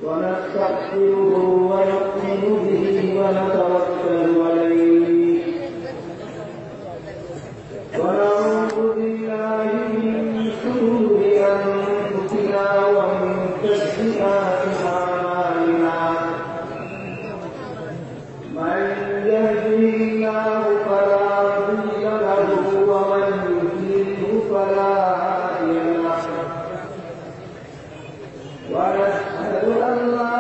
ونستغفره ونؤمن به ونتوكل عليه ونعوذ بالله من شرور أنفسنا ومن سيئات أعمالنا من يهده الله فلا مضل له ومن يضلل فلا هادي له ونشهد أن لا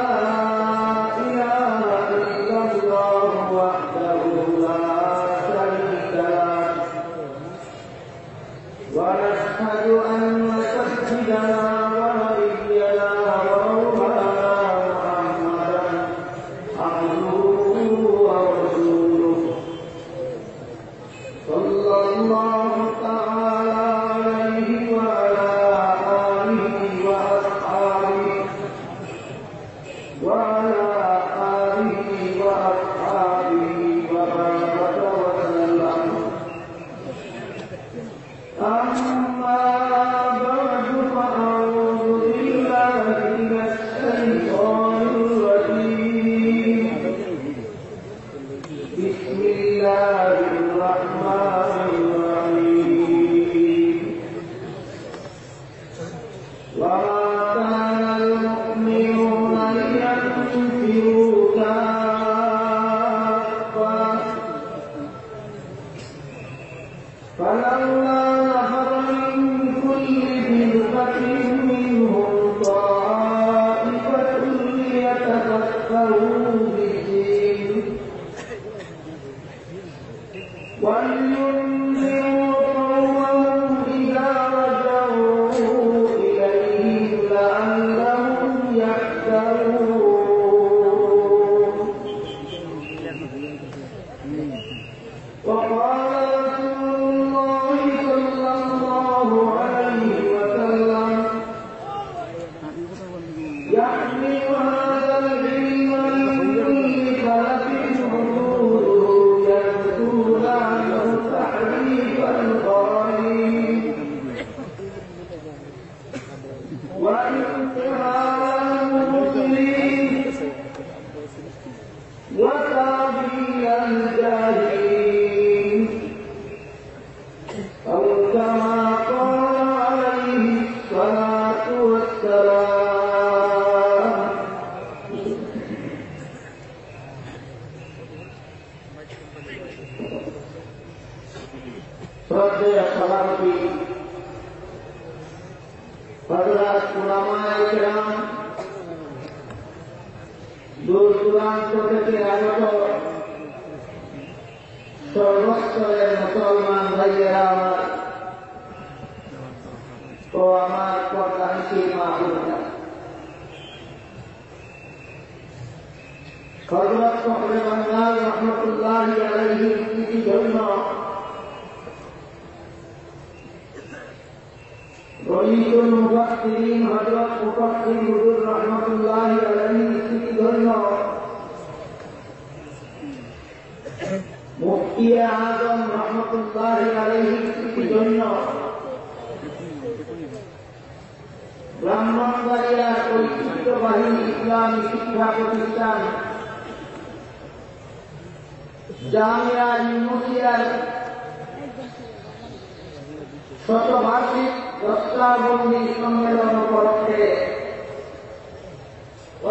إله إلا الله وحده لا شريك له ونشهد أن سيدنا ونبينا ومولانا محمدا عبده ورسوله صلى الله تعالى عليه وعلى آله وأصحابه وبارك وسلم أما بعد فأعوذ بالله من الشيطان الرجيم بسم الله الرحمن الرحيم وما كان المؤمنون لينفروا كافة فلولا نفر من كل فرقة منهم طائفة ليتفكروا بالدين ولينذروا قومهم إذا رجعوا إليهم لعلهم يحذرون وقال رسول الله صلى الله عليه وسلم يحمل هذا العلم من كل خلف حدوده ينسون عنه تحريف الغالين وانتهاء المسلمين وتعبير الجاهلين أو كما قال عليه الصلاة والسلام শ্রদ্ধেয় সভাপতি হযরত উলামায়ে কেরাম দূর দূরান্ত থেকে আগত সর্বস্তরের মুসলমান ভাইয়েরা আমার ও আমার পর্দানিশী মা বোনেরা, হযরত ফখরে বাংলার রহমতুল্লাহি আলাইহির স্মৃতির জন্য রহিতুল মুফাসসিরিন হযরত মুফাসসির হুজুর রহমতুল্লাহি আলাইহির স্মৃতির জন্য মুফতি আযম রহমতুল্লাহি আলাইহির স্মৃতির জন্য ব্রাহ্মণবাড়িয়ার ঐতিহ্যবাহী ইসলামী শিক্ষা প্রতিষ্ঠান জামিয়া ইউনুসিয়ার শতবার্ষিক দস্তাবন্দি সম্মেলন উপলক্ষে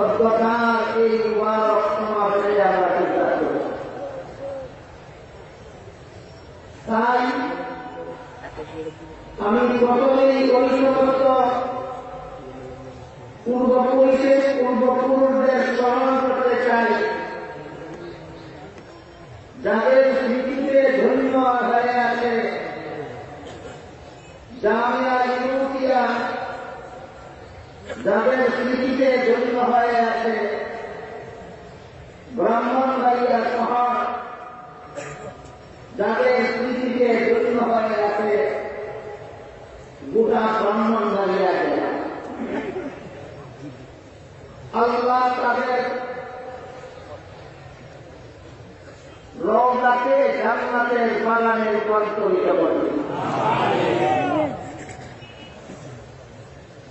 অধ্যক্ষার এই মুবারক সমাবেশে আমরা চিন্তা করি। তাই আমি প্রথমেই ঐক্যবদ্ধ পূর্বপুরুষদের স্মরণ করতে চাই, যাদের স্মৃতিতে ধন্য হয়ে আছে জামিয়া ইউনুসিয়া, যাদের স্মৃতিতে ধন্য হয়ে আছে ব্রাহ্মণবাড়িয়া শহর, যাদের স্মৃতিতে ধন্য হয়ে আছে গোটা ব্রাহ্মণবাড়িয়া জেলা। আল্লাহ তাদের রওজাকে জান্নাতের বাগানে রূপান্তরিত করবে।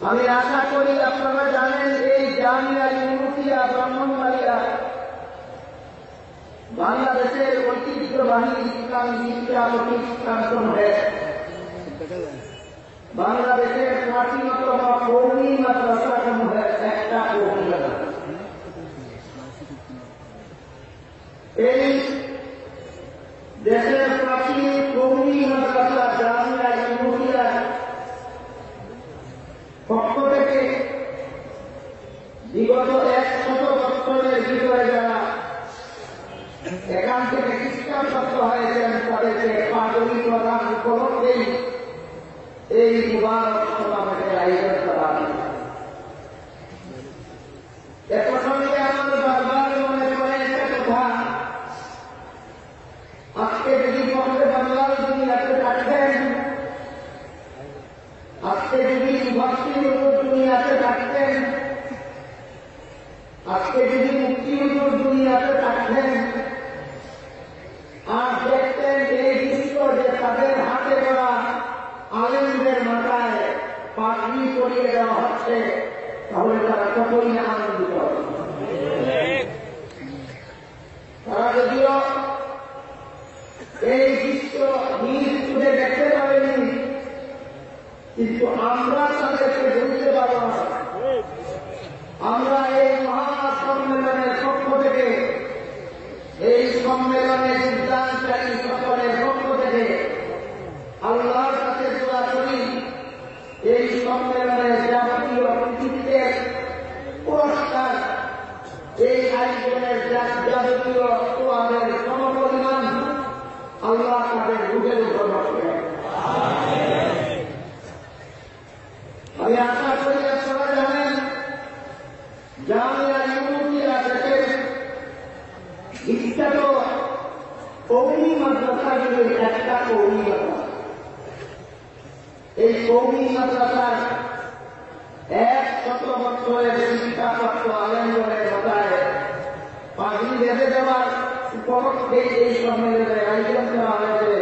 আমি আশা করি আপনারা জানেন এই জামিয়া ইউনুসিয়া ব্রাহ্মণবাড়িয়া বাংলাদেশের ঐতিহ্যবাহী ইসলামী শিক্ষা প্রতিষ্ঠান বাংলাদেশের প্রাচীনতম কওমি মাদ্রাসাসমূহের একটা কওমি মাদ্রাসা। এই দেশের প্রাচীন কওমি মাদ্রাসা জামিয়া ইউনুসিয়ার পক্ষ থেকে বিগত 100 বছরের ভিতরে যারা এখান থেকে শিক্ষাপ্রাপ্ত হয়েছেন তাদেরকে পাগড়ি প্রদান উপলক্ষেই এই মুবারক সমাবেশের আয়োজন করা হয়েছে। এ প্রসঙ্গে আমার বারবার মনে পড়ে একটা কথা, আজকে যদি পক্ষে বাংলার দুনিয়াতে থাকতেন, আজকে যদি মুফাসসির দুনিয়াতে থাকতেন, আজকে যদি মুফতি দুনিয়াতে থাকতেন, আর দেখতেন এই দৃশ্য যে তাদের হাতে করা আলেমদের মাথায় পাগড়ি পরিয়ে দেওয়া হচ্ছে, তাহলে তারা কতই আনন্দিত। তারা যদিও এই দৃশ্য নিজ চোখে দেখতে পারেনি, কিন্তু আমরা তাদেরকে বুঝতে পারব না। আমরা এই মহা সম্মেলনের পক্ষ থেকে, এই সম্মেলনে যোগদানকারী সকলের পক্ষ থেকে আল্লাহর কাছে দোয়া করি, এই সম্মেলনের যাবতীয় কৃতিত্বের পুরস্কার, এই আয়োজনের যাবতীয় তোয়াদের সমপরিমাণ আল্লাহ তাদের রূপের উপর রাখবেন। আমি আশা করি আপনারা জানেন জামিয়া ইউনুসিয়া দেশের বিখ্যাত কওমি মাদ্রাসাগুলির একটা কওমি মাদ্রাসা। এই কওমি মাদ্রাসার 100 বছরের শিক্ষাপ্রাপ্ত আলেমগণের মাথায় পাগড়ি বেঁধে দেওয়ার উপলক্ষে এই সম্মেলনের আয়োজন করা হয়েছে।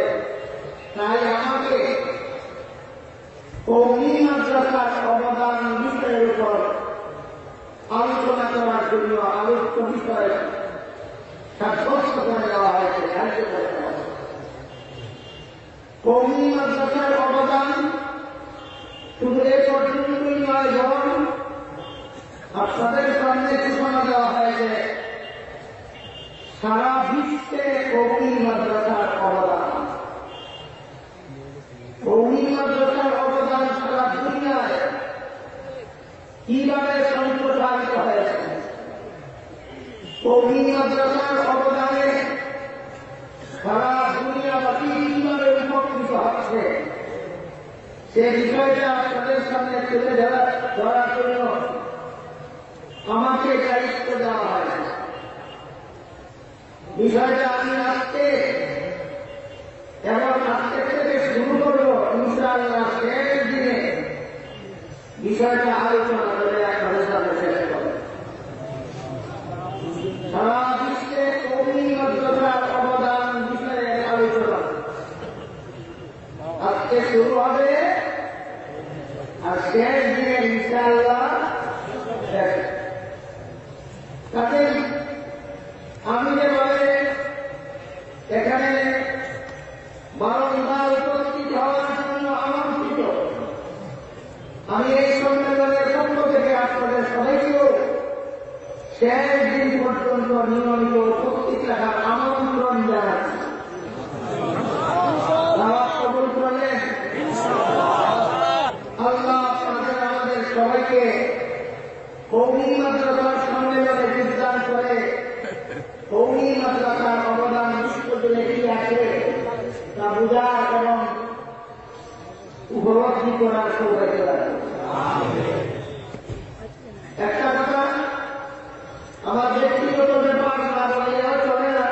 তাই আমাকে কওমি মাদ্রাসার অবদান বিষয়ের উপর আলোচনা করার জন্য আলোচ্য বিষয় সাব্যস্ত করে দেওয়া হয়েছে। কওমি মাদ্রাসার অবদান শুধু এ পর্যন্তই নয়, বরং আপনাদের সামনে ঘোষণা দেওয়া হয়েছে সারা বিশ্বে কওমি মাদ্রাসার অবদান। কওমি মাদ্রাসার অবদান সারা দুনিয়ায় কিভাবে সম্প্রসারিত হয়েছে, কওমি মাদ্রাসার অবদানে সারা দুনিয়াবাসী কিভাবে উপকৃত হচ্ছে, সে বিষয়টা আপনাদের সামনে তুলে ধরার জন্য আমাকে দায়িত্ব দেওয়া হয়। বিষয়টা আমি আজকে এবং আজকে থেকে শুরু করব, ইনশাআল্লাহ শেষ দিনে বিষয়টা আলোচনা করে আপনাদের সামনে শেষ করব। সারা বিশ্বে কওমি মাদ্রাসার অবদান বিষয়ে আলোচনা আজকে শুরু হবে, আর শেষ দিনে ইনশাআল্লাহ শেষ। তাদের আমি যেভাবে এখানে বারংবার উপস্থিত হওয়ার জন্য আমন্ত্রিত, আমি এই সম্মেলনের পক্ষ থেকে আপনাদের সবাইকেও শেষ দিন পর্যন্ত নিয়মিত উপস্থিত রাখার আমন্ত্রণ জানাচ্ছি। কবুল করলেন আল্লাহ আমাদের সবাইকে কওমি মাদ্রাসার সম্মেলনে যোগদান করে কওমি মাদ্রাসার অবদান বিশ্বজুড়ে কি আছে তা বোঝার এবং উপলব্ধি করার সৌভাগ্য আছে। একটা কথা আমার ব্যক্তিগত ব্যাপার না বললেও চলে না,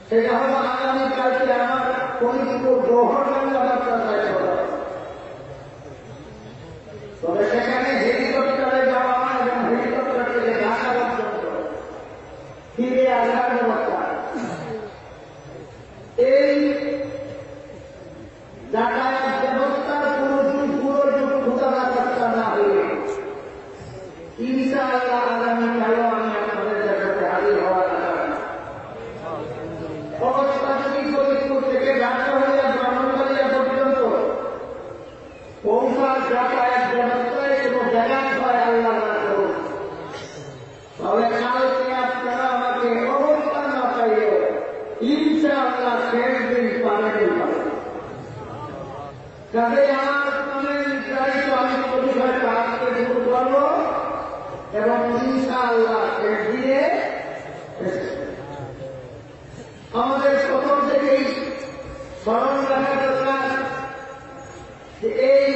সেটা হলো আগামীকালকে আমার পরিচিত গৌহরডাঙ্গা মাদ্রাসায় করা, তবে সেখানে হেলিকপ্টারে যাওয়া এবং হেলিকপ্টার থেকে ঢাকা পর্যন্ত ফিরে আসার ব্যবস্থা। এই যাতায়াত ব্যবস্থার পুরো যুগ আপনার যাতায়াত ব্যবস্থায় কোনো ব্যাঘাত হয় আল্লাহ না করুন, তবে কালকে আপনারা আমাকে অবস্থা না পাইলেও ইনশাআল্লাহ শেষ দিন পাবেন পাবেন। কাজে আমার মানে নির্ধারিত আমি পরিষদটা আজকে শুরু করব এবং ইনশাআল্লাহ শেষ দিয়ে আমাদের প্রথম থেকেই স্মরণ রাখা দরকার যে এই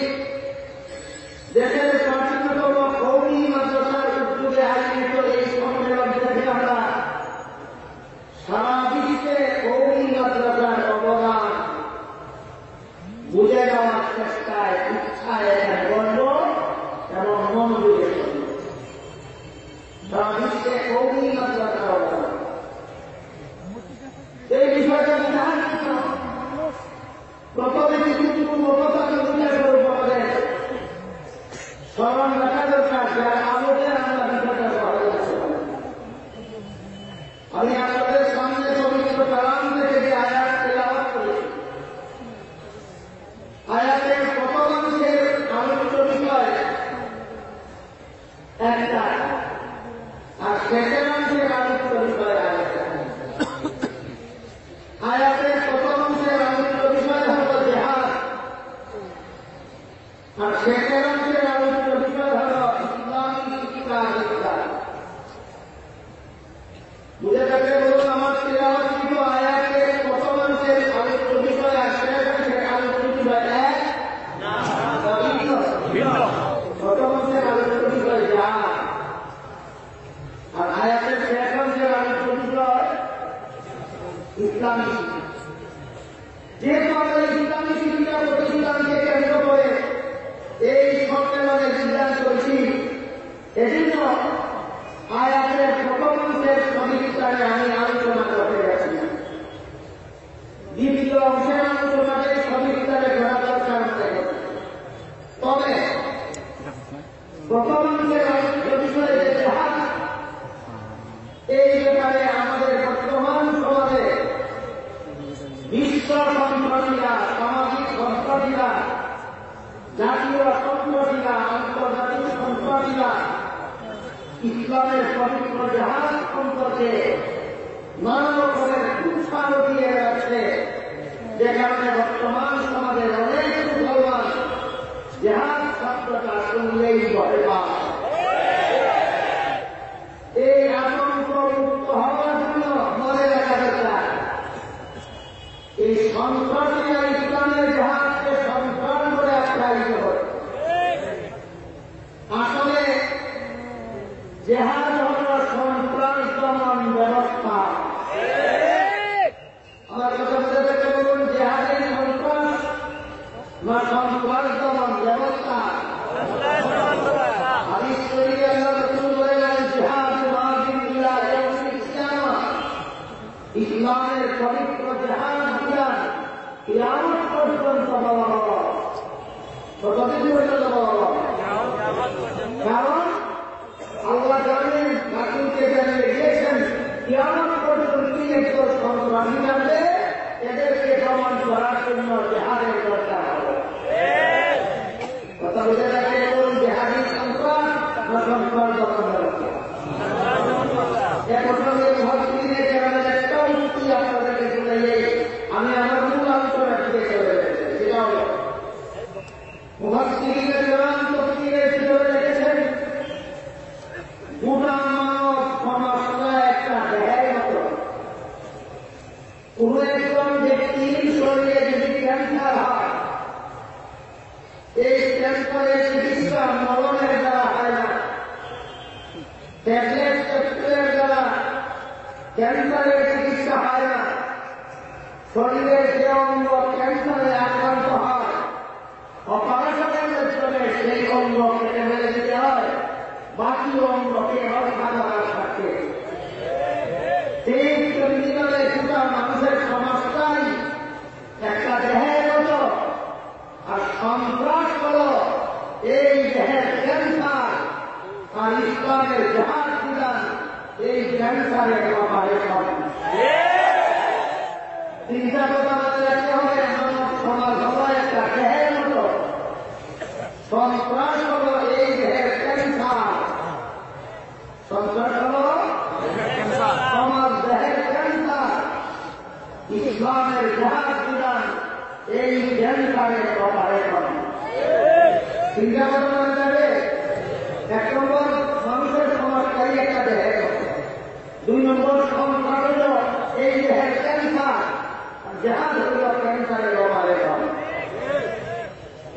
দেশের প্রাচীনতম কওমি মাদ্রাসার উদ্যোগে আয়োজিত এই সম্মেলন থেকে আমরা সারা বিশ্বে কওমি মাদ্রাসার অবদান বুঝে যাওয়ার চেষ্টায় ইচ্ছায় গর্ব এবং মন বুঝে সারা বিশ্বে কওমি মাদ্রাসার অবদান এই বিষয়টা বিধান প্রথমে কিছু কথা উল্লেখ করব আমাদের স্মরণ রাখা দরকার, যার আলোকে আমরা বিষয়টা ভালো লাগছে। আমি আপনাদের সামনে পবিত্র কালাম থেকে যে আয়াত তেলাওয়াত করেছি, আয়াতের প্রথম অংশের আলোচ্য বিষয় একটা, আর শেষের অংশের আলোচ্য বিষয় আরেকটা। আয়াতের প্রথম অংশের আলোচ্য বিষয় হল জিহাদ, আর শেষের অংশের আলোচ্য বিষয় হল ইসলামী শিক্ষা দীক্ষা। বুঝে থাকলে বলুন, আমার তেলাওয়াত ছিল আয়াতের প্রথম অংশের আলোচ্য বিষয় আর শেষ অংশের আলোচ্য বিষয় এক না, প্রথম অংশের আলোচ্য বিষয় জিহাদ আর আয়াতের শেষ অংশের আলোচ্য বিষয় ইসলামী শিক্ষা। যেহেতু আমরা ইসলামী শিক্ষা প্রতিষ্ঠানকে কেন্দ্র করে এই সম্মেলনে সিদ্ধান্ত করেছি, এজন্য আয়াতের প্রথম অংশের সবিস্তারে আমি আলোচনা করতে যাচ্ছি। দ্বিতীয় অংশের আলোচনাতে সবিস্তারে করা দরকার নেই, তবে প্রথম অংশের আলোচ্য বিষয়ে যে জিহাদ, এই ব্যাপারে আমাদের বর্তমান সমাজে বিশ্ব সন্ত্রাসীরা, সামাজিক সন্ত্রাসীরা, জাতীয় সন্ত্রাসীরা, আন্তর্জাতিক সন্ত্রাসীরা ইসলামের পবিত্র জিহাদ সম্পর্কে নানা রকমের কুৎসা দিয়ে যাচ্ছে, যে কারণে বর্তমান সমাজের অনেক মুসলমান জিহাদ শব্দটা শুনলেই ভয় পায়। এই আতঙ্ক মুক্ত হওয়ার জন্য মনে রাখা দরকার, এই সন্ত্রাসীরা ইসলামের জিহাদকে সন্ত্রাস করে আখ্যায়িত করে। আসলে জিহাদ হল সন্ত্রাস দমন ব্যবস্থা। আমার কথা বুঝে দেখতে বলুন, জিহাদের সন্ত্রাস না সন্ত্রাস দমন ব্যবস্থা? হাদিস শরীফে আল্লাহ রাসূল বলেন, জিহাদ মাযিন ইলা ইয়াউমিল কিয়ামা, ইসলামের পবিত্র জিহাদ বিধান কিয়ামত পর্যন্ত বলা হবে। কতদিন পর্যন্ত বলা হবে? কারণ আল্লাহ জানেন, রাসূলকে জানিয়ে দিয়েছেন, কিয়ামত পর্যন্ত একদল সন্ত্রাসী থাকবে, এদেরকে দমন করার জন্য জিহাদের দরকার হবে। কথা বুঝে রাখতে বলুন, জিহাদি সন্ত্রাস না সন্ত্রাস দমন ব্যবস্থা? একটা উক্তি আপনাদেরকে শুনে আমি আমার মূল আলোচনা থেকে চলে গেছে, সেটা হল মুহাদ্দিসিনের কোরআন তফসিরে ভিতরে লিখেছেন, গোটা মানব সমাজটা একটা দেহের মতো। কোন একজন ব্যক্তির শরীরে যদি ক্যান্সার হয়, এই ক্যান্সারের চিকিৎসা মলমের দ্বারা হয় না, ট্যাবলেট ক্যাপসুলের দ্বারা ক্যান্সারের চিকিৎসা হয় না। শরীরের যে অঙ্গ ক্যান্সারে আক্রান্ত হয়, অপারেশনের মাধ্যমে সেই অঙ্গ কেটে ফেলে দিতে হয়, বাকি অঙ্গকে রক্ষা করার সাথে। সেই ক্রিমিনালের গোটা মানুষের সমাজটাই একটা দেহের মতো, আর সন্ত্রাস হল এই দেহের ক্যান্সার, আর ইসলামের জিহাদ বিধান এই ক্যান্সারের অপারেশন। তিনটা কথা মনে রাখতে হবে, মানব সমাজ হল একটা দেহের মতো। সন্ত্রাস হল এই দেহের ক্যান্সার। সন্ত্রাস হল সমাজ দেহের ক্যান্সার। ইসলামের জাহাজ বিধান এই ক্যান্সারের অপারেশন। চিন্তা করা যাবে, 1 নম্বর মানুষের সমাজকারী একটা দেহের, 2 নম্বর সন্ত্রাস হল এই দেহের ক্যান্সার, জাহাজ হল ক্যান্সারের অপারেশন।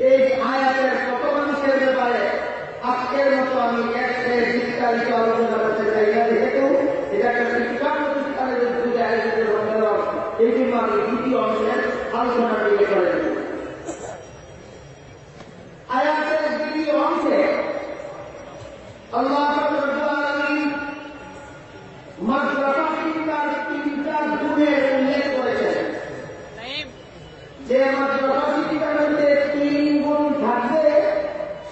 এই আয়াতের কত মানুষের ব্যাপারে আজকের মতো আমি একটা বিস্তারিত আলোচনা করতে চাই না, যেহেতু এটা একটা শিক্ষা প্রতিষ্ঠানের উদ্যোগে আয়োজিত সম্মেলন, এই জন্য আমি দ্বিতীয় অংশের আলোচনা দিয়ে করেন। আয়াতের দ্বিতীয় অংশে আল্লাহ রাব্বুল আলামিন মাদ্রাসা শিক্ষার 3টা গুণের উল্লেখ করেছেন। যে মাদ্রাসা শিক্ষার মধ্যে 3 গুণ থাকবে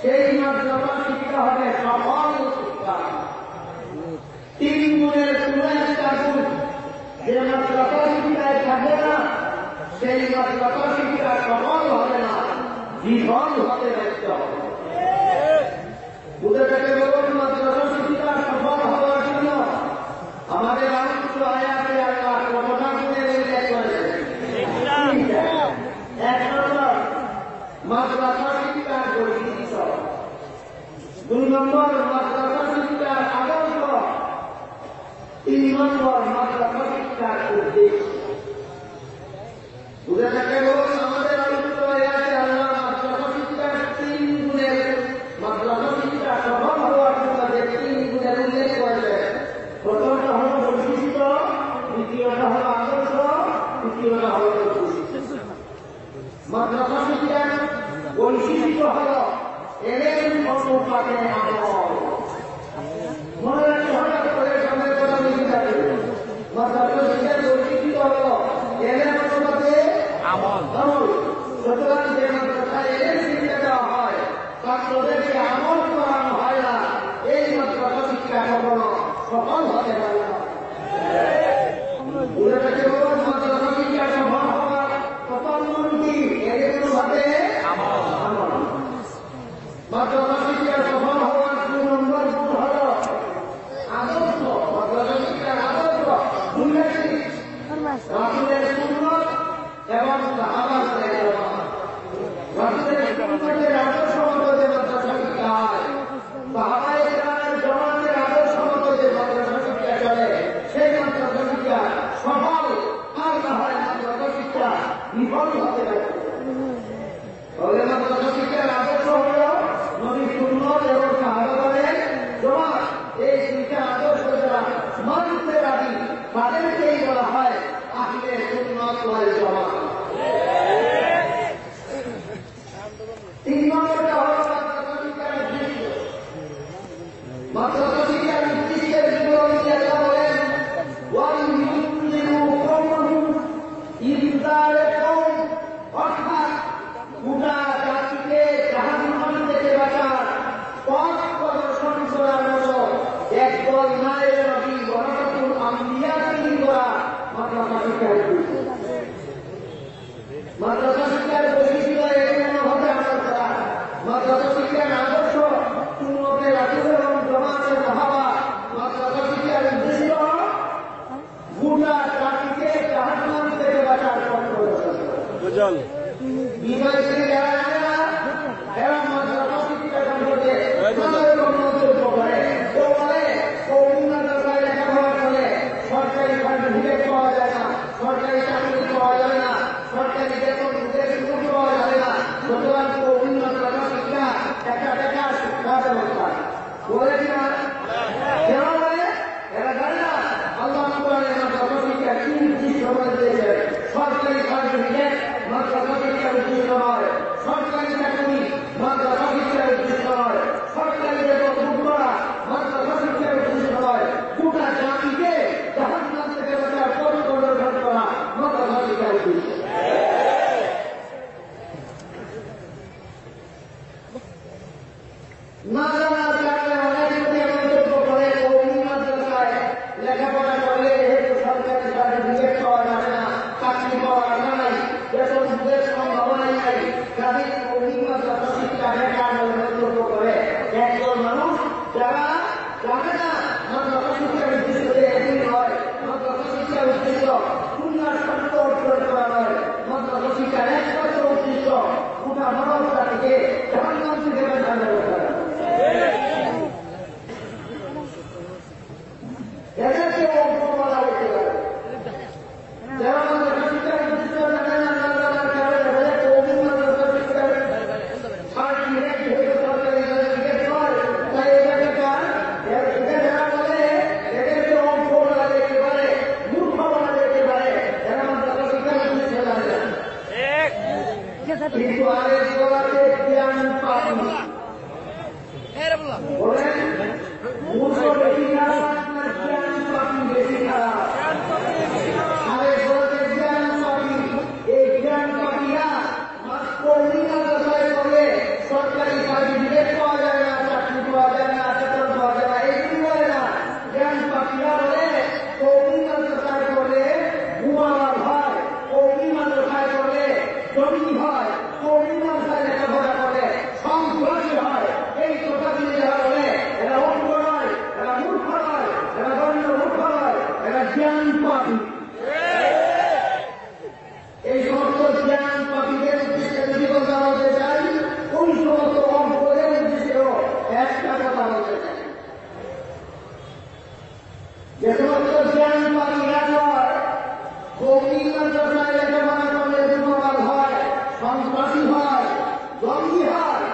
সেই মাদ্রাসা শিক্ষা হবে সফল শিক্ষা। 3 গুণের কোন একটা গুণ যে মাদ্রাসা শিক্ষায় থাকবে না সেই মাদ্রাসা শিক্ষা সফল হবে না, বিফল হতে ব্যস্ত হবে। বুঝে থেকে বলুন, মাদ্রাসা শিক্ষা সফল হওয়ার জন্য আমাদের আলোচিত আয়াতে আল্লাহ কতটা গুণের উল্লেখ করেছেন। 1 নম্বর মাদ্রাসা শিক্ষার বৈশিষ্ট্য, 2 নম্বর মাদ্রাসা শিক্ষার আদর্শ, 3 নম্বর মাদ্রাসা শিক্ষার উদ্দেশ্য। বুঝে থাকে বলুন, আমাদের আলোচিত আয়াতে আল্লাহ মাদ্রাসা শিক্ষার 3 গুণের, মাদ্রাসা শিক্ষা সফল হওয়ার জন্য যে 3 গুণের উল্লেখ করেছেন, প্রথমটা হল বৈশিষ্ট্য, দ্বিতীয়টা হল আদর্শ, তৃতীয়টা হল উদ্দেশ্য। মাদ্রাসা শিক্ষার বৈশিষ্ট্য হল এলেম অনুপাতে আমল। মনে রাখতে হঠাৎ করে সময় কথা লিখে যাবে। মাদ্রাসা শিক্ষার বৈশিষ্ট্য হল এলেম অনুপাতে আমল। সুতরাং যে মাদ্রাসায় এলেম শিক্ষা দেওয়া হয়, ছাত্রদেরকে আমল করানো হয় না, এই মাদ্রাসা শিক্ষা কখনো সফল হতে পারে না। বুঝে থাকে বলুন, মাদ্রাসা শিক্ষা সফল হওয়ার প্রথম গুণটি এলেম অনুপাতে আমল। মাদ্রাসা শিক্ষা সফল হওয়ার 2 নম্বর গুণ হল আদর্শ। মাদ্রাসা শিক্ষার আদর্শ রাসূলের সুন্নাত এবং সাহাবাদের জামাত। রাসূলের সুন্নাতের আদর্শ মতো যে মাদ্রাসা শিক্ষা হয়, সাহাবায়ে কেরামের জামাতের আদর্শ মতো যে মাদ্রাসা শিক্ষা চলে, সেই মাদ্রাসা শিক্ষা সফল। আর না হয় মাদ্রাসা শিক্ষা বিফল হতে পারে। তবে মাদ্রাসা শিক্ষার আদর্শ হল নবীর সুন্নাত এবং সাহাবাদের জামাত। এই 2টা আদর্শ যারা মানতে রাজি, তাদেরকেই বলা হয় আহলে সুন্নাত ওয়াল জামাত। 3 নম্বরটা হল মাদ্রাসা শিক্ষার উদ্দেশ্য। মাদ্রাসা শিক্ষার উদ্দেশ্যের বিবরণী আল্লাহ বলেন, ওয়ালিয়ুনযিরু কওমাহুম ইনযারে কওম, অর্থাৎ গোটা জাতিকে জাহান্নাম থেকে বাঁচার পথ প্রদর্শন করার মতো একদল নায়েবে নবী ওয়ারাসাতুল আম্বিয়া তৈরি করা মাদ্রাসা শিক্ষার উদ্দেশ্য। মাদ্রাসা শিক্ষার বৈশিষ্ট্য এগুলো হবে আমল করা। মাদ্রাসা শিক্ষার আদর্শ সুন্নতে রাসূল এবং জামাতে সাহাবা। মাদ্রাসা শিক্ষার উদ্দেশ্য গোটা জাতিকে জাহান্নাম থেকে বাঁচার পথ প্রদর্শন করা। বিজয়শ্রী যারা জানে না, এরা মাদ্রাসা শিক্ষা সম্পর্কে মন্তব্য করে। কেউ বলে কওমি মাদ্রাসায় লেখাপড়া করে সরকারি সার্টিফিকেট পাওয়া যায় না, সরকারি চাকরি পাওয়া যাবে না, সরকারি বেতন সুযোগ পাওয়া যাবে না। সুতরাং কওমি মাদ্রাসা শিক্ষা একটা বেকার শিক্ষা ব্যবস্থা বলে কিনা? কেন বলে? এরা জানে না আল্লাহ কোরআনে মাদ্রাসা শিক্ষা কি উদ্দেশ্য করে দিয়েছে। সরকারি সার্টিফিকেট মাদ্রাসা শিক্ষার উদ্দেশ্য নয়, সরকারি চাকরি মাদ্রাসা শিক্ষার উদ্দেশ্য নয়, সরকারি বেতন ভোগ করা মাদ্রাসা শিক্ষার উদ্দেশ্য নয়, গোটা জাতিকে জাহান্নাম থেকে বাঁচার পথ প্রদর্শন করা মাদ্রাসা শিক্ষার উদ্দেশ্য। না জানার কারণে অনেক মন্তব্য করে কওমি মাদ্রাসায় লেখাপড়া করলে যেহেতু সরকারি সার্টিফিকেট পাওয়া যাবে না, চাকরি পাওয়া যায় নাই, বেতন ভোগের সম্ভাবনাই নাই, কাজেই কওমি মাদ্রাসা শিক্ষা বেকার যারা জানে না মাদ্রাসা শিক্ষার উদ্দেশ্য একদিন হয়, মাদ্রাসা শিক্ষার উদ্দেশ্য দুনিয়ার স্বার্থ অর্জন করা নয়, মাদ্রাসা শিক্ষার একমাত্র উদ্দেশ্য গোটা মানব জাতিকে জাহান্নাম থেকে বাঁচানো করা। এদেরকে অঙ্ক বলা হতে পারে যারা মাদ্রাসা শিক্ষার উদ্দেশ্য জানে না, কিন্তু আরেক বলাতে জ্ঞান পাবি বলেন মূর্খ বেশি খারাপ না জ্ঞান পাবি বেশি খারাপ? আরেক বলাতে জ্ঞান পাবি, এই জ্ঞান পাবিরা মাত্র মাদ্রাসায় পড়লে সরকারি সার্টিফিকেট পাওয়া যায় না, চাকরি পাওয়া যায় না, বেতন পাওয়া যায় না, এইগুলি বলে না। জ্ঞান পাবিরা বলে কৌমি মাদ্রাসায় পড়লে ঘুমাবার হয়, কৌমি মাদ্রাসায় পড়লে জমি হয়, কৌমি মাদ্রাসায় লেখাপড়া করে সন্ত্রাসী হয়। এই কথা দিয়ে যারা বলে এরা অজ্ঞ নয়, এরা মূর্খ নয়, এরা গণ্য মূর্খ নয়, এরা জ্ঞান পাবি। এই সমস্ত জ্ঞান পাবিদের উদ্দেশ্যে যদি কথা বলতে চাই, ওই সমস্ত অঙ্কদের উদ্দেশ্যেও একটা কথা বলতে চাই। যে সমস্ত জ্ঞান পাবিরা নয়, কৌমি মাদ্রাসায় লেখাপড়া করলে দুর্বল হয়, সন্ত্রাসী হয়, জঙ্গি হয়,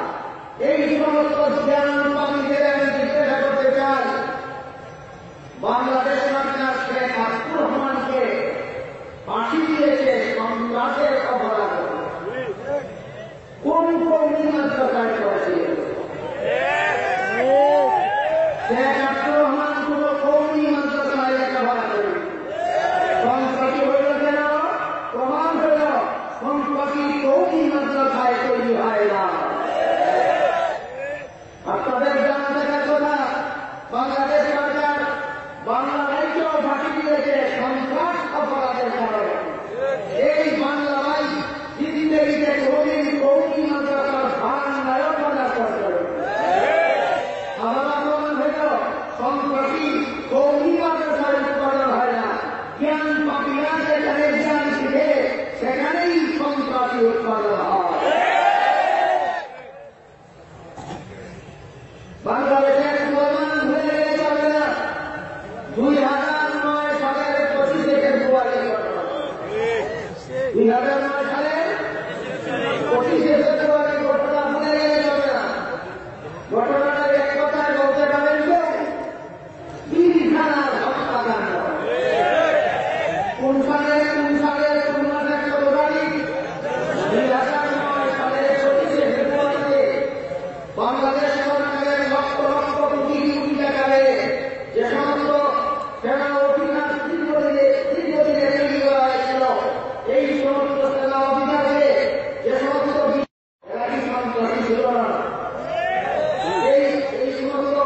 এই সমস্ত জ্ঞান পাবিদের আমি জিজ্ঞাসা করতে চাই, বাংলাদেশ সরকার শেখ আব্দুর রহমানকে ফাঁসি দিয়েছে সন্ত্রাসের অপরাধে। কোন কৌমি মাদ্রাসায় পড়েছিলেন? শেখ আব্দুর রহমান কোন কৌমি মাদ্রাসায় লেখাপড়া করেন? সন্ত্রাসী হইল কেন? প্রমাণ হইল সন্ত্রাসী কৌমি মাদ্রাসায় তৈরি হয় না। আপনাদের জানা থাকার কথা, বাংলাদেশ সরকার বাংলা রাজ্যেও ফাঁসি দিয়েছে সন্ত্রাস অপরাধের কারণে। এই বাংলা রাজ জিন্দেগিতে কোনদিন কৌমি মাদ্রাসার বাংলায়ও প্রচার করতে হবে। আবার প্রমাণ হইল সন্ত্রাসী কৌমি মাদ্রাসায় উৎপাদন হয় না। জ্ঞান পাপিরা যেখানে জ্ঞান শিখে সেখানেই সন্ত্রাসী উৎপাদন হয়। বাংলাদেশের প্রমাণ হয়ে গেলে চলবে না। 2009 সালের 25 ফেব্রুয়ারি ঘটনা, 2009 সালের 25 ফেব্রুয়ারি ঘটনা ভুলে গেলে চলবে না। ঘটনাটা এক কথায় বলতে পারেন যে পিলখানার হত্যাকাণ্ড। কোন সালের কোন মাসের 16 তারিখ? 2009 সালের 25 ফেব্রুয়ারিতে বাংলাদেশ সরকারের লক্ষ লক্ষ কোটি কোটি টাকায় যে সমস্ত সেনা অফিসার দীর্ঘদিনে তৈরি করা হয়েছিল, এই সমস্ত সেনা অফিসারকে যে সমস্ত এরা কি সন্ত্রাসী ছিল না? এই সমস্ত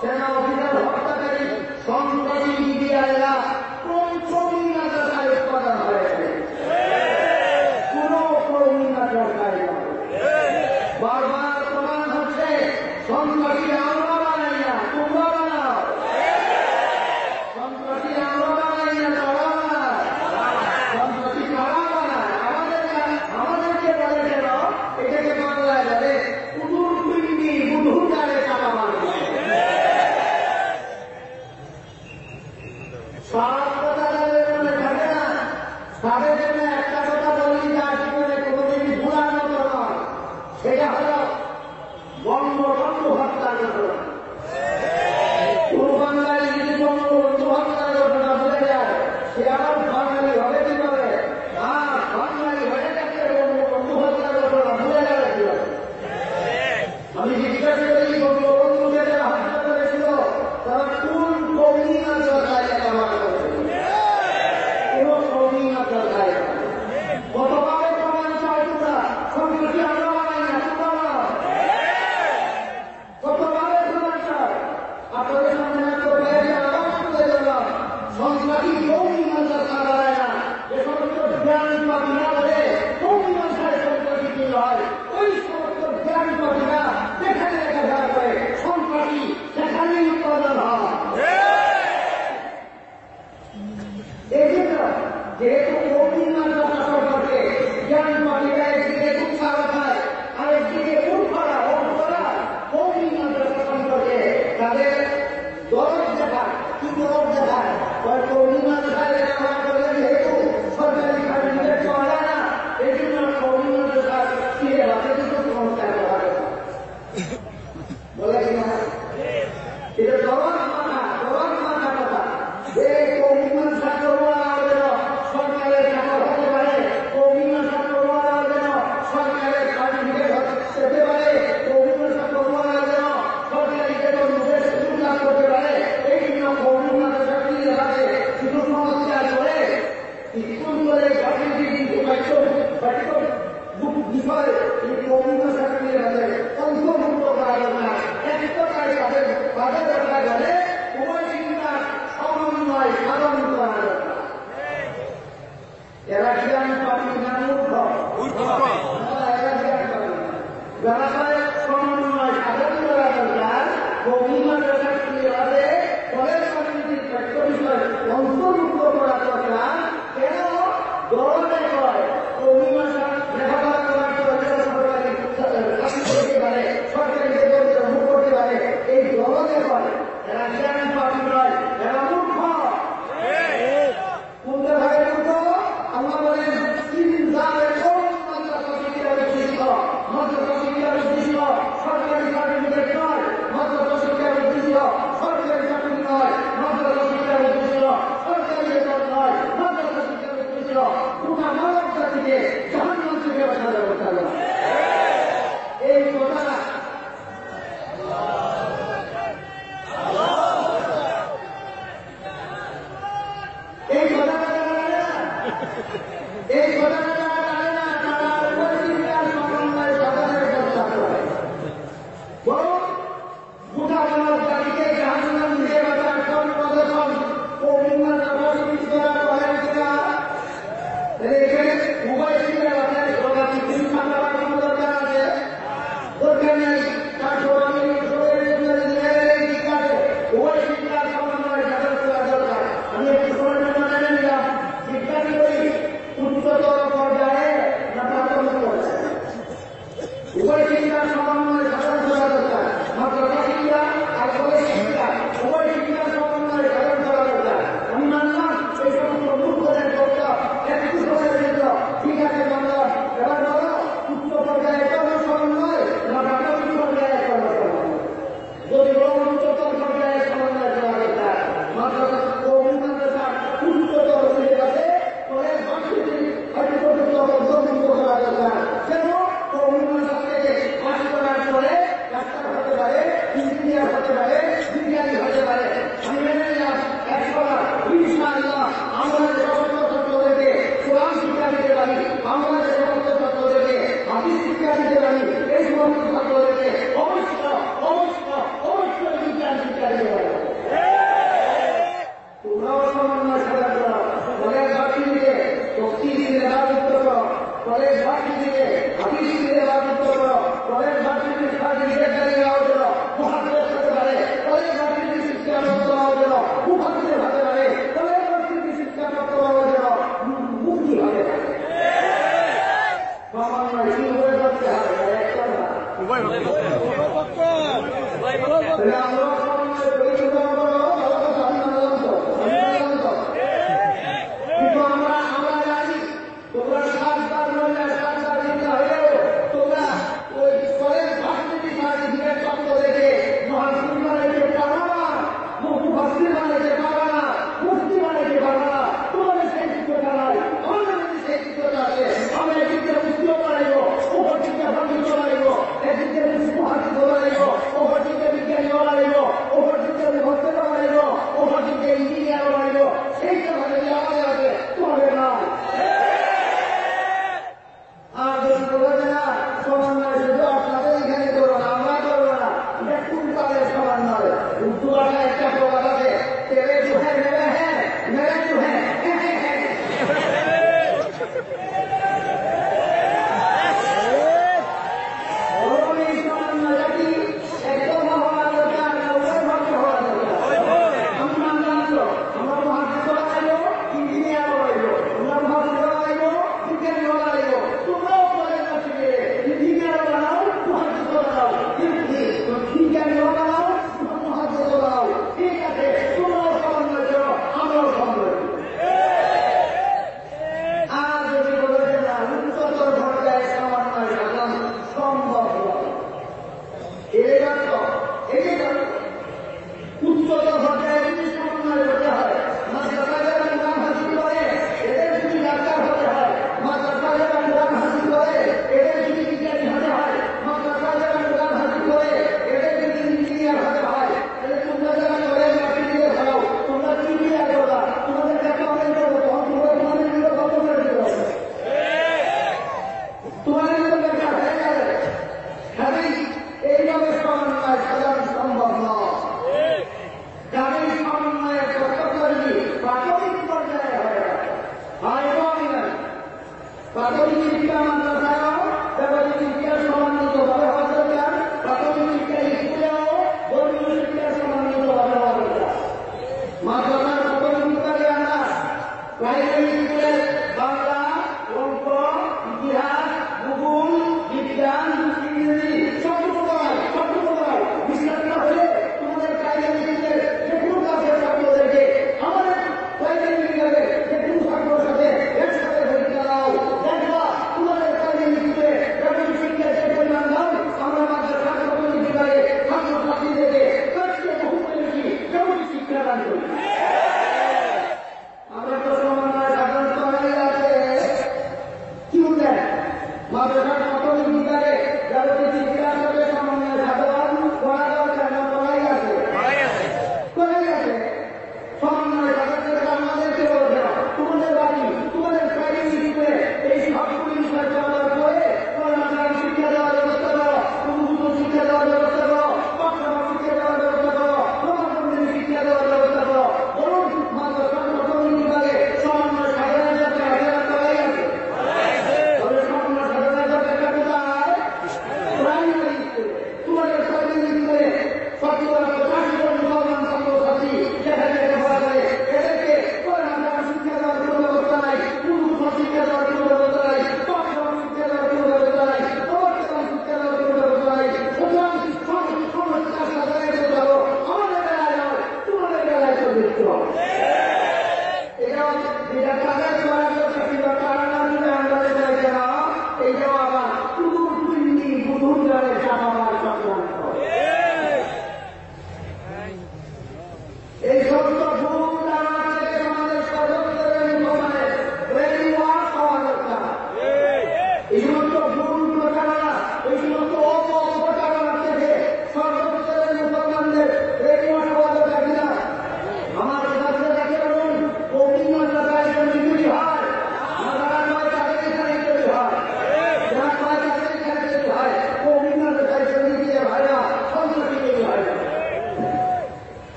সেনা অফিসার হত্যাকারী সন্ত্রাসী মিডিয়ারা কোন কৌমি মাদ্রাসায় উৎপাদন হয়েছে? কোন কৌমি মাদ্রাসায় নয়। বারবার প্রমাণ হচ্ছে সন্ত্রাসী আমরা বানাই না, তোমরা বানাও। সন্ত্রাসী আমরা বানাই না, তারা বানায়। সন্ত্রাসী তারা বানায়। আমাদেরকে বলে কেন? এটাকে বাংলায় বলে কুদুর পিন্ডি বুধুটারে চাপা মারবে। সব কথা তাদের মনে থাকে না। তাদের জন্য একটা কথা বলি, যার জীবনে কোনোদিন ভুলার মতো নয়, সেটা হল বঙ্গবন্ধু হত্যার ঘটনা। কোন বাঙালি যদি বঙ্গবন্ধু হত্যার ঘটনা বলে যায়, সে আবার বাঙালি হবে কি হবে? বাঙালি হয়ে থাকলে বঙ্গবন্ধু হত্যার ঘটনা ভুলে যাবে কি হবে? আমি জিজ্ঞাসা করি, বঙ্গবন্ধুকে যারা হত্যা করেছিল তারা কোন কৌমি মাদ্রাসায় লেখাপড়া করেছিল? কোন কৌমি মাদ্রাসায়। কতভাবে প্রমাণ চাই তোমরা? সন্ত্রাসী আমরা বানাই না, তোমরা কতভাবে প্রমাণ চাই? আপনাদের সামনে আওয়াজ তুলে দিলাম, সন্ত্রাসী কৌমি মাদ্রাসা বানায় না। যে সমস্ত জ্ঞান পাবিরা বলে কৌমি মাদ্রাসায় সন্ত্রাসী কি হয়, ওই সমস্ত জ্ঞান পাবিরা যেখানে লেখাপড়া করে সন্ত্রাসী সেখানে বলে কিনা এটা দরদ মাথা কথা যে কৌমিমান ছাত্র যেন সরকারের চাকর হতে পারে, কৌমিমান ছাত্র যেন সরকারের সার্টিফিকেট পেতে পারে, কৌমিমান ছাত্র যেন সরকারি বেতন সুযোগ লাভ করতে পারে। এই জন্য কৌমিমান চাকরি আছে শুধু সংস্কার করে স্কুল করে বিষয় এই কৌমিমান চাকরির আছে অন্তর্ভুক্ত করা দরকার। এক কথায় তাদের বাধা দরকার গেলে উভয় চিন্তার সমন্বয় সাধন করা দরকার। এরা জ্ঞান পাবি না মূর্খ, এরা জ্ঞান পাবি না, যারা সমন্বয় সাধন করা দরকার। কৌমিমান চাকরির আছে কলেজ কমিটির পাঠ্য বিষয় অন্তর্ভুক্ত করা দরকার। কেন গরমে হয় কৌমিমান লেখাপড়া করার সরকারি বেতন মুখ করতে পারে, এই গরমে হয়। এরা জ্ঞান পাবি নয়, এরা মূর্খ। কোনটা ভাই মূর্খ? আল্লাহ বলেন সরকারি সার্টিফিকেট নয়, মাদ্রাসা শিক্ষার উদ্দেশ্য সরকারি চাকরি নয়, মাদ্রাসা শিক্ষার উদ্দেশ্য সরকারি বেতন নয়, মাদ্রাসা শিক্ষার উদ্দেশ্য গোটা মানব জাতিকে জাহান্নাম থেকে বাঁচানো করতে হবে। এই কথা এই কথা গোটা মানব জাতিকে জাহান্নাম থেকে বাঁচার সর্বপ্রথম কৌমিমান রাজনীতি করা করেন কিনা? এখানে মোবাইল থেকে বাঁচার দরকার আছে, দরকার নেই। তার উভয় শিক্ষার সমন্বয় সাধন করা দরকার। আমি একটু সময় জেনে নিলাম শিক্ষার্থী করি উচ্চতর পর্যায়ে না প্রাথমিক পর্যায়ে, উভয় শিক্ষার সমন্বয় সাধন করা দরকার। মাদ্রাসা শিক্ষা আর কলেজ শিক্ষা উভয় শিক্ষার সমন্বয় সাধন করা দরকার। আমি মানলাম এই সমস্ত মূর্খদের করতে একটু সময়ের জন্য ঠিক আছে মানলাম। এবার বলো উচ্চ পর্যায়ে কেমন সমন্বয় না প্রাথমিক পর্যায়ে কেমন সমন্বয়? যদি উচ্চতর পর্যায়ে সমন্বয় করা দরকার, মাদ্রাসা কৌমিমান উচ্চতর সিলেবাসে কলেজ ভার্সিটি অন্তর্ভুক্ত করা দরকার। কেন কৌমিমান ছাত্রকে পাস করার পরে ডাক্তার হতে পারে, ইঞ্জিনিয়ার হতে পারে, বিজ্ঞানী হতে পারে। আমি মেনে নিলাম একবার ইনশাআল্লাহ আমরা যে সমস্ত ছাত্রদেরকে কোরআন শিক্ষা দিতে পারি, আমরা যে সমস্ত ছাত্রদেরকে হাদিস শিক্ষা দিতে পারি, এই সমস্ত ছাত্রদেরকে অবশ্যই বিজ্ঞান শিক্ষা দিতে পারি। তোমরাও সমন্বয় সাধন করো, কলেজ ভার্সিটিকে তফসির সিলেবাস যুক্ত করো, কলেজ ভার্সিটিকে হাদিস সিলেবাস যুক্ত করো, কলেজ ভার্সিটির সার্টিফিকেটকারী হওয়ার জন্য মুহাদ্দিস হতে পারে, কলেজ ভার্সিটির শিক্ষাপ্রাপ্ত হওয়ার জন্য মুহাদ্দিস হতে পারে, কলেজ ভার্সিটির শিক্ষাপ্রাপ্ত হওয়ার জন্য মুফতি হতে পারে। সমন্বয় কি হয়ে করতে হবে? একটা আমরা সমন্বয় পরিচালনা করো, আমরা জানি তোমরা 7বার বললে 7বার দিতে হলেও তোমরা ওই কলেজ ভার্সিটি সার্টিফিকেট প্রাপ্ত দেখে মহাসিন বানাইতে পারো না, মুফতি বানাইতে পারো না, মুফতি বানাইতে পারো না। তোমাদের সেই চিত্রটা নাই, আমাদের যদি সেই চিত্রটা আছে আমরা একদিকে মুফতিও বানাইব, ওপর দিকে ভার্সিটিও বানাইব, একদিকে মুফতি বানাইব, ওপর দিকে বিজ্ঞানীও বানাইব,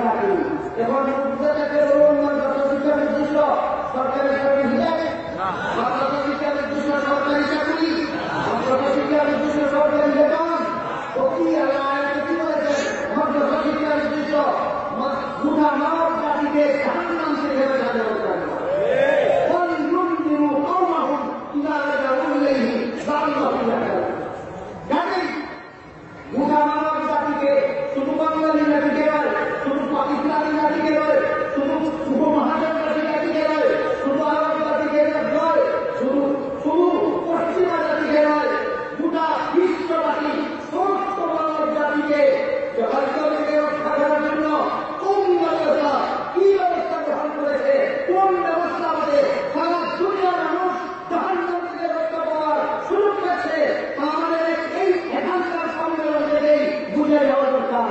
চাকরি। এখন শিক্ষা নির্দিষ্ট সরকারি চাকরি হিসাবে শিক্ষা নির্দিষ্ট সরকারি চাকরি, শিক্ষা নির্দিষ্ট সরকারি বেতন কি বলেছেন? শিক্ষা নির্দিষ্ট গোটা মানব জাতিকে জাহান্নাম থেকে বাঁচাতে হবে। গোটা মানব জাতিকে শুধু বাঙালি জাতিকে নয়, শুধু পাকিস্তানি জাতিকে নয়, শুধু উপমহাদেশ জাতিকে নয়, শুধু আরব জাতিকে নয়, শুধু পশ্চিমা জাতিকে নয়, গোটা বিশ্ববাসী সমস্ত মানব জাতিকে রক্ষা করার জন্য কোন ব্যবস্থা কি ব্যবস্থা গ্রহণ করেছে, কোন ব্যবস্থা আছে সারা দুনিয়ার মানুষ জাহান্নাম থেকে রক্ষা পাওয়ার সুযোগ পেয়েছে, আমাদের এই এখানকার সম্মেলন থেকেই বুঝে যাওয়া দরকার।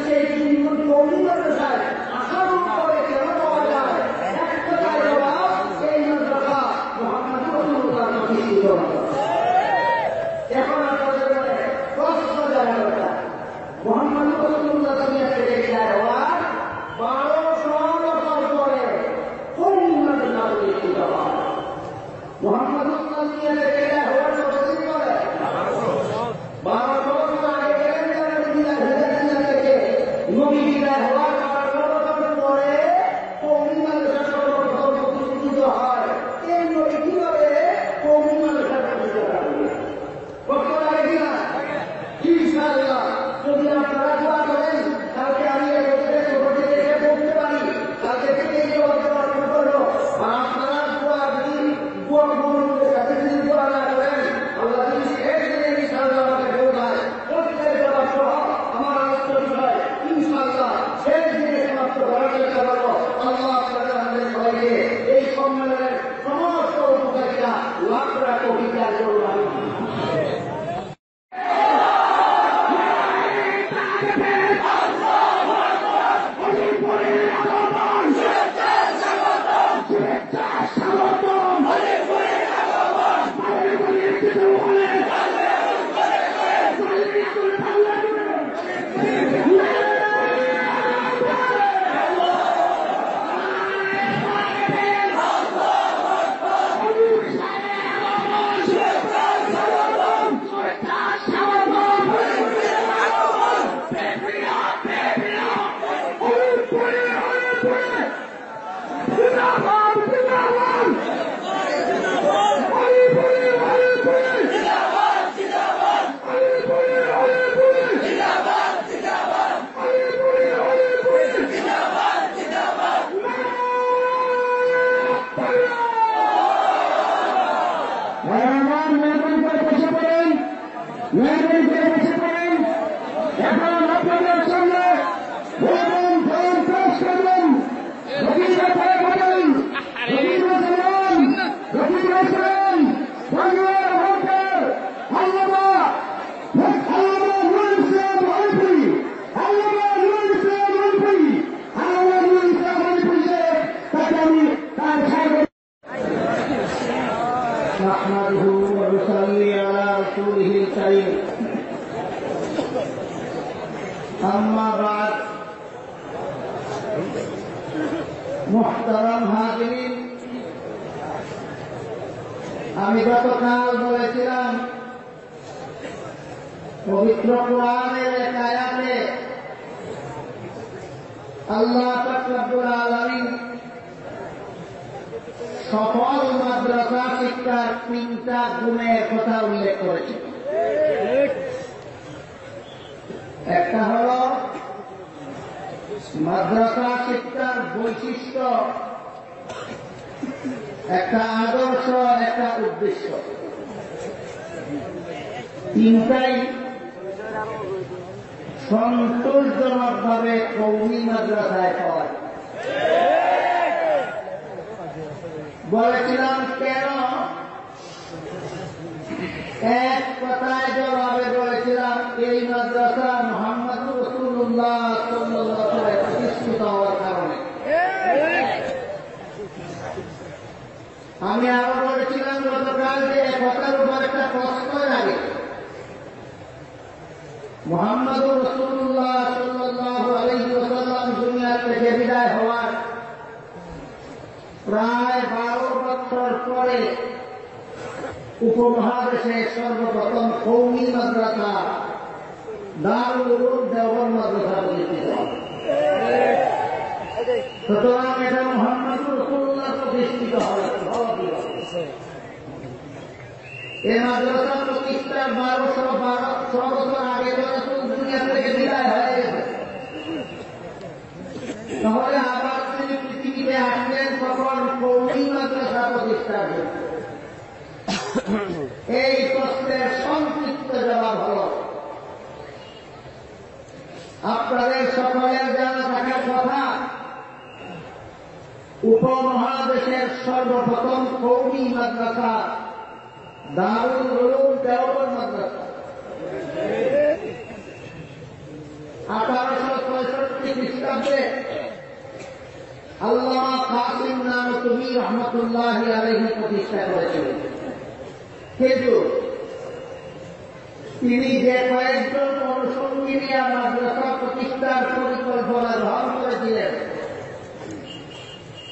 সেই अम्मा बाद मुहतरम हाजिरीन, আমি গতকাল বলেছিলাম পবিত্র কোরআনের এক আয়াতে আল্লাহ পাক রব্বুল আলামিন সফল মাদ্রাসা শিক্ষার 3টা গুণের কথা উল্লেখ করেছেন। একটা হল মাদ্রাসা শিক্ষার বৈশিষ্ট্য, একটা আদর্শ, একটা উদ্দেশ্য, 3টাই সন্তোষজনক ভাবে কওমি মাদ্রাসায় পাওয়া যায়। বলেছিলাম কেন? এক কথায় জবাবে বলেছিলাম এই মাদ্রাসা মুহাম্মদুর রাসূলুল্লাহ সাল্লাল্লাহু আলাইহি ওয়াসাল্লাম প্রতিষ্ঠিত হওয়ার কারণে। আমি আরো বলেছিলাম গতকাল যে কথার উপর একটা প্রশ্ন লাগে। মুহাম্মদুর রাসূলুল্লাহ সাল্লাল্লাহু আলাইহি ওয়াসাল্লাম দুনিয়া থেকে বিদায় হওয়ার প্রায় 12 বছর পরে উপমহাদেশে সর্বপ্রথম কওমি মাদ্রাসা দারুল উলুম দেওবন্দ মাদ্রাসা প্রতিষ্ঠিত হয়। সুতরাং এটা মুহাম্মদুর রাসূলুল্লাহ প্রতিষ্ঠিত হয়। এই মাদ্রাসা প্রতিষ্ঠার 1200 বছর আগে রাসূল দুনিয়া থেকে বিদায় হয়ে গেছে। তাহলে আবার তিনি পৃথিবীতে আসলেন তখন কওমি মাদ্রাসা প্রতিষ্ঠার জন্য। এই প্রশ্নের সংক্ষিপ্ত জবাব হল, আপনাদের সকলের জানা থাকার কথা উপমহাদেশের সর্বপ্রথম কওমি মাদ্রাসা দারুল উলুম দেওবন্দ মাদ্রাসা 1865 খ্রিস্টাব্দে আল্লামা কাসিম নানতুবি রহমতুল্লাহি আলাইহি প্রতিষ্ঠা করেছিলেন। কিন্তু তিনি যে কয়েকজন অনুষঙ্গী নিয়ে মাদ্রাসা প্রতিষ্ঠার পরিকল্পনা গ্রহণ করেছিলেন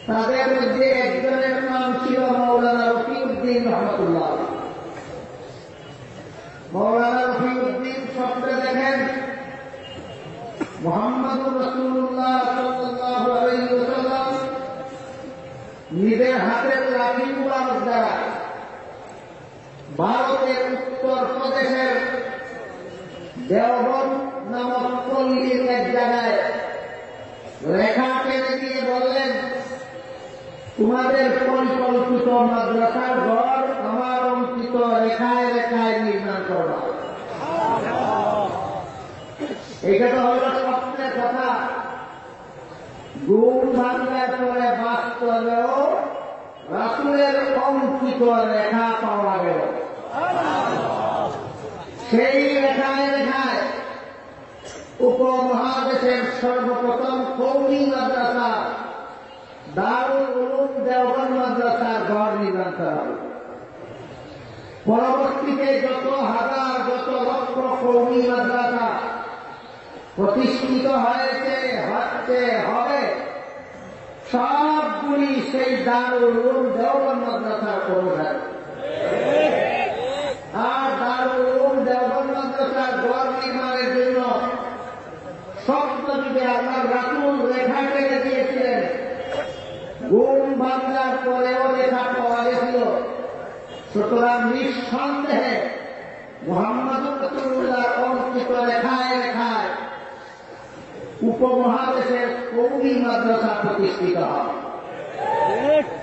তাদের মধ্যে একজনের নাম ছিল মৌলানা রফিউদ্দিন রহমতুল্লাহ। মৌলানা রফিউদ্দিন স্বপ্নে দেখেন মুহাম্মদুর রাসূলুল্লাহ সাল্লাল্লাহু আলাইহি ওয়াসাল্লাম নিজের হাতের লাঠি মুবারক দ্বারা ভারতের উত্তর প্রদেশের দেওবন্দ নামক পল্লীর এক জায়গায় রেখা টেনে দিয়ে বললেন, তোমাদের পরিকল্পিত মাদ্রাসার ঘর আমার অঙ্কিত রেখায় রেখায় নির্মাণ করবা। এটা তো হল স্বপ্নের কথা। ঘুম ভাঙার পরে বাস্তবেও রাসূলের অঙ্কিত রেখা পাওয়া গেল। সেই রেখায় রেখায় উপমহাদেশের সর্বপ্রথম কওমি মাদ্রাসা দারুল উলুম দেওবন্দ মাদ্রাসার ঘর নির্মাণ করা হবে। পরবর্তীতে যত হাজার যত লক্ষ কওমি মাদ্রাসা প্রতিষ্ঠিত হয়েছে, হচ্ছে, হবে, সবগুলি সেই দারুল উলুম দেওবন্দ মাদ্রাসার অনুসারে। আর দারুল উলুম দেওবন্দ মাদ্রাসার ঘর নির্মাণের জন্য স্বপ্নযুগে আল্লাহর রাসূল রেখা টেনে দিয়েছিলেন। ঘুম ভাঙার পরেও রেখা পাওয়া গেছিল। সুতরাং নিঃসন্দেহে মুহাম্মদুর রাসূলুল্লাহ অঙ্কিত রেখায় রেখায় উপমহাদেশের কওমি মাদ্রাসা প্রতিষ্ঠিত হয়।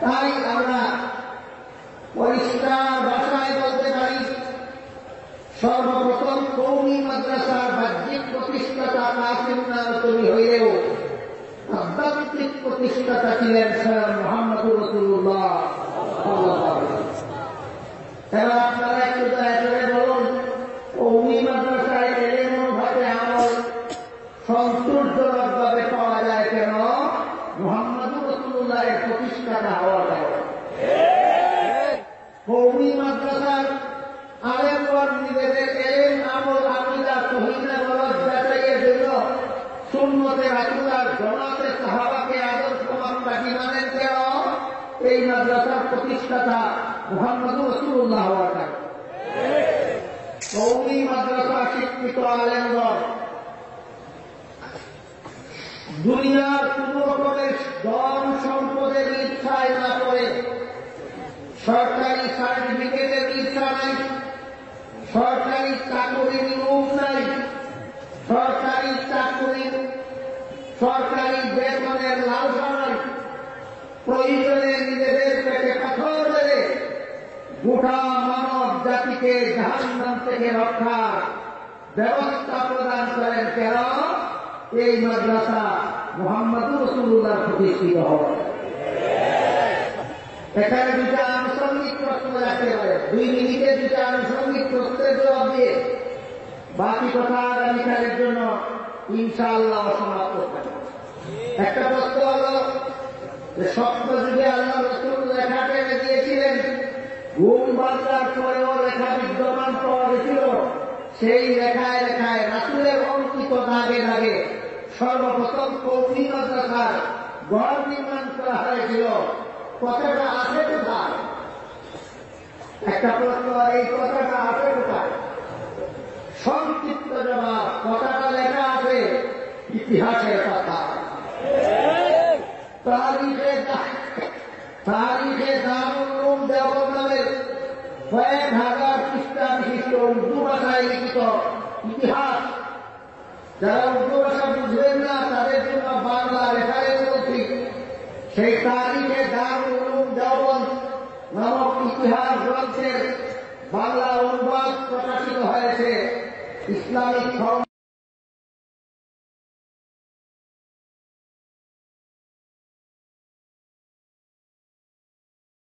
তাই আমরা পরিষ্কার ভাষায় বলতে পারি, সর্বপ্রথম কওমি মাদ্রাসার বাহ্যিক প্রতিষ্ঠাতা কাসিম নানতুবি হইলেও আধ্যাত্মিক প্রতিষ্ঠাতা ছিলেন স্বয়ং মুহাম্মদুর রাসূলুল্লাহ সাল্লাল্লাহু আলাইহি ওয়াসাল্লাম। এবার আপনারা একটু দয়া করে বলুন, কওমি মাদ্রাসায় এলেম ভাবে আমল সন্তোষজনকভাবে পাওয়া যায় কেন? মুহাম্মদুর রাসূলুল্লাহের প্রতিষ্ঠাতা হওয়ার কারণে। কওমি মাদ্রাসার আলেমগণ নিজেদের এলেম আমল আকীদা সহিহ উম্মতে রাসূলুল্লাহ জামাতে সাহাবাকে আদর্শ মানকাঠি মানেন কেন? এই মাদ্রাসার প্রতিষ্ঠাতা মুহাম্মদুর রাসূলুল্লাহ হওয়ার কারণে। কওমি মাদ্রাসা শিক্ষিত আলেমগণ দুনিয়ার কোন রকমের ধন সম্পদের ইচ্ছায় না করে, সরকারি সার্টিফিকেটের ইচ্ছা নাই, সরকারি চাকরির লোভ নাই, সরকারি চাকরির সরকারি বেতনের লালসা নাই, প্রয়োজনে নিজেদের পেটে পাথর দেবে গোটা মানব জাতিকে জাহান্নাম থেকে রক্ষার ব্যবস্থা প্রদান করেন কেন? এই মাদ্রাসা মুহাম্মদুর রাসূলুল্লাহ প্রতিষ্ঠিত হয়। এখানে দুটা আনুষঙ্গিক প্রশ্ন রাখতে পারে, 2 মিনিটে দুটা আনুষঙ্গিক প্রশ্নের জবাব দিয়ে বাকি কথা আগামীকালের জন্য ইনশাআল্লাহ সমাপ্ত থাকবে। একটা প্রশ্ন হল যে স্বপ্ন যুগে আল্লাহ রাসূল লেখা টেনে দিয়েছিলেন, ঘুম বাঁচার পরেও লেখা বিদ্যমান পাওয়া গেছিল, সেই লেখায় লেখায় রাসূলের অঙ্কিত দাগে দাগে সর্বপ্রথম কওমি মাদ্রাসার ঘর নির্মাণ করা হয়েছিল। কথাটা আছে কোথায়? একটা প্রশ্ন, এই কথাটা আছে কোথায়? সংক্ষিপ্ত জবাব, কথাটা লেখা আছে ইতিহাসের কথা। তারিখে দারুল উলুম দেওবন্দ নামের কয়েক হাজার পৃষ্ঠা বিশিষ্ট উর্দু ভাষায় লিখিত ইতিহাস, যারা উর্দু ভাষা বুঝবেন না তাদের জন্য বাংলা রেফারেন্স বলছি, সেই তারিখে দারুল উলুম দেওবন্দ নামক ইতিহাস গ্রন্থের বাংলা অনুবাদ প্রকাশিত হয়েছে। ইসলামিক